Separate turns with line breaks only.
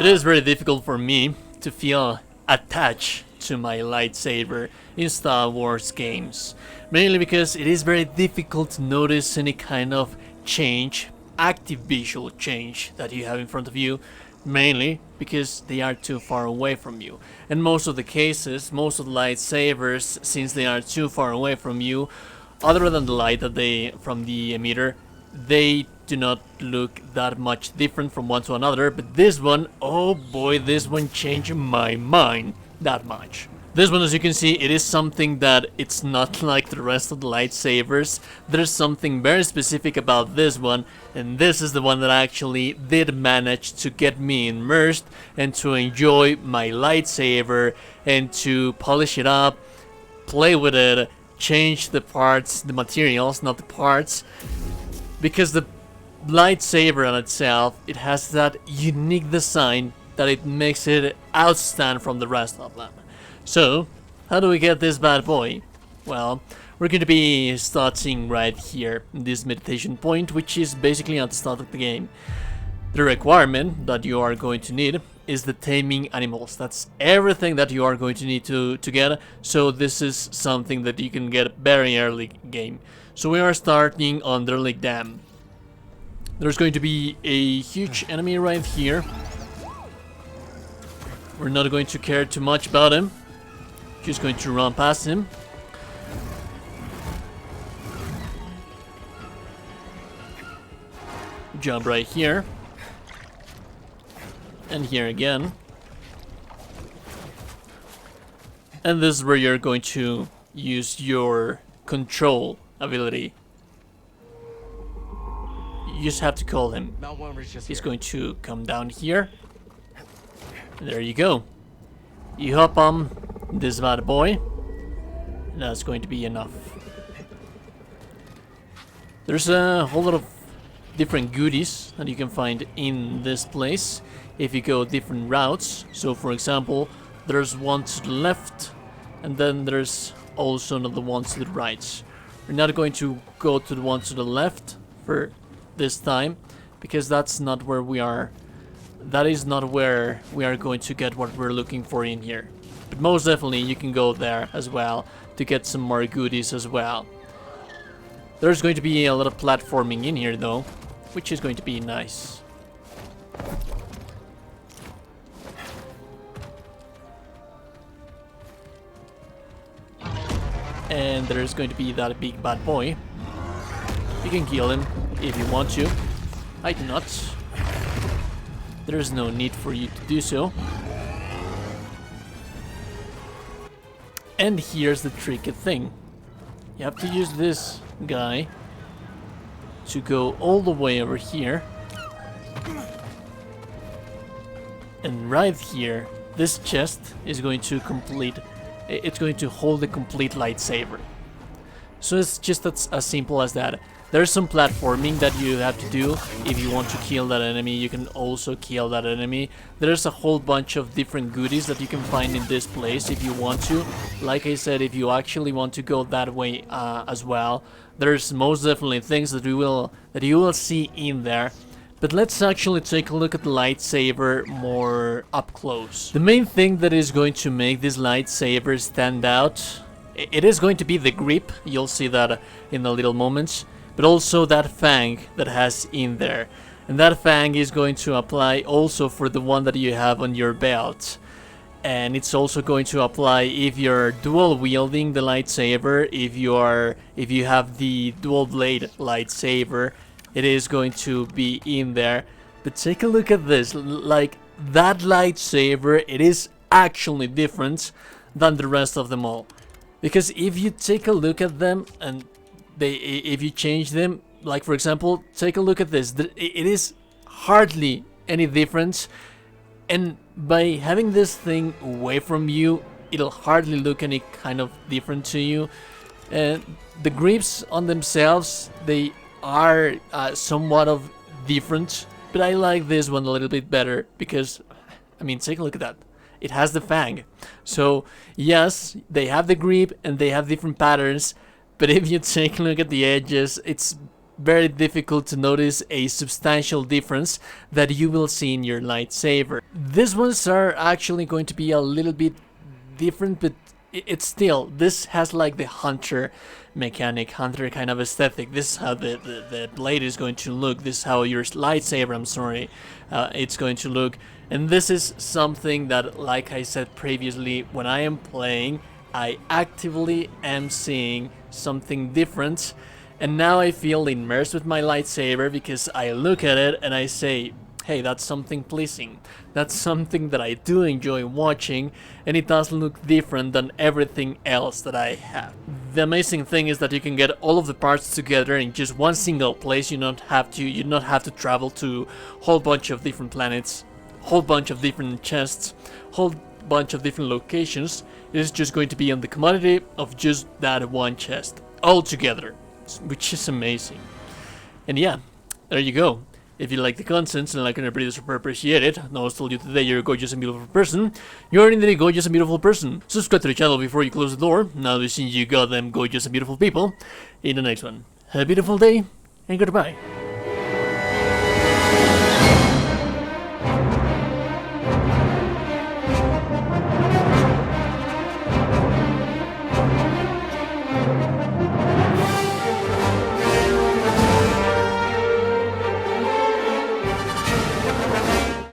It is very difficult for me to feel attached to my lightsaber in Star Wars games, mainly because it is very difficult to notice any kind of change, active visual change that you have in front of you, mainly because they are too far away from you. And most of the cases, most of the lightsabers, since they are too far away from you, other than the light that they from the emitter, they do not look that much different from one to another. But this one, oh boy, this one changed my mind that much. This one, as you can see, it is something that it's not like the rest of the lightsabers. There's something very specific about this one, and this is the one that actually did manage to get me immersed and to enjoy my lightsaber and to polish it up, play with it, change the parts, the materials, not the parts, because the lightsaber on itself, it has that unique design that it makes it outstand from the rest of them. So, how do we get this bad boy? Well, we're going to be starting right here, in this meditation point, which is basically at the start of the game. The requirement that you are going to need is the taming animals. That's everything that you are going to need to get, so this is something that you can get very early game. So we are starting on the Lake Dam. There's going to be a huge enemy right here. We're not going to care too much about him. Just going to run past him. Jump right here. And here again. And this is where you're going to use your control ability. You just have to call him. He's going to come down here. There you go. You hop on this bad boy. That's going to be enough. There's a whole lot of different goodies that you can find in this place if you go different routes. So for example, there's one to the left, and then there's also another one to the right. We're not going to go to the one to the left for this time, because that's not where we are. That is not where we are going to get what we're looking for in here. But most definitely you can go there as well to get some more goodies as well. There's going to be a lot of platforming in here though, which is going to be nice. And there's going to be that big bad boy. You can kill him if you want to. I do not. There's no need for you to do so. And here's the tricky thing. You have to use this guy to go all the way over here. And right here, this chest is going to complete... It's going to hold the complete lightsaber. So it's just as simple as that. There's some platforming that you have to do if you want to kill that enemy. You can also kill that enemy. There's a whole bunch of different goodies that you can find in this place if you want to. Like I said, if you actually want to go that way as well, there's most definitely things that you will see in there. But let's actually take a look at the lightsaber more up close. The main thing that is going to make this lightsaber stand out, it is going to be the grip. You'll see that in a little moment. But also that fang that has in there. And that fang is going to apply also for the one that you have on your belt. And it's also going to apply if you're dual wielding the lightsaber, if you have the dual blade lightsaber, it is going to be in there. But take a look at this, like that lightsaber, it is actually different than the rest of them all. Because if you take a look at them and if you change them, like for example, take a look at this, it is hardly any difference, and by having this thing away from you, it'll hardly look any kind of different to you. And the grips on themselves, they are somewhat of different, but I like this one a little bit better because, I mean, take a look at that. It has the fang. So yes, they have the grip and they have different patterns. But if you take a look at the edges, it's very difficult to notice a substantial difference that you will see in your lightsaber. These ones are actually going to be a little bit different, but it's still, this has like the hunter mechanic, hunter kind of aesthetic. This is how the blade is going to look. This is how your lightsaber, I'm sorry, it's going to look. And this is something that, like I said previously, when I am playing, I actively am seeing something different. And now I feel immersed with my lightsaber because I look at it and I say, hey, that's something pleasing. That's something that I do enjoy watching, and it does look different than everything else that I have. The amazing thing is that you can get all of the parts together in just one single place. You don't have to travel to a whole bunch of different planets, whole bunch of different chests, whole bunch of different locations. It is just going to be on the commodity of just that one chest all together, which is amazing. And yeah, there you go. If you like the content and like an video, super appreciate it. Now I told you today you're a gorgeous and beautiful person. You're indeed a gorgeous and beautiful person. Subscribe to the channel before you close the door. Now wishing you goddamn gorgeous and beautiful people in the next one. Have a beautiful day and goodbye.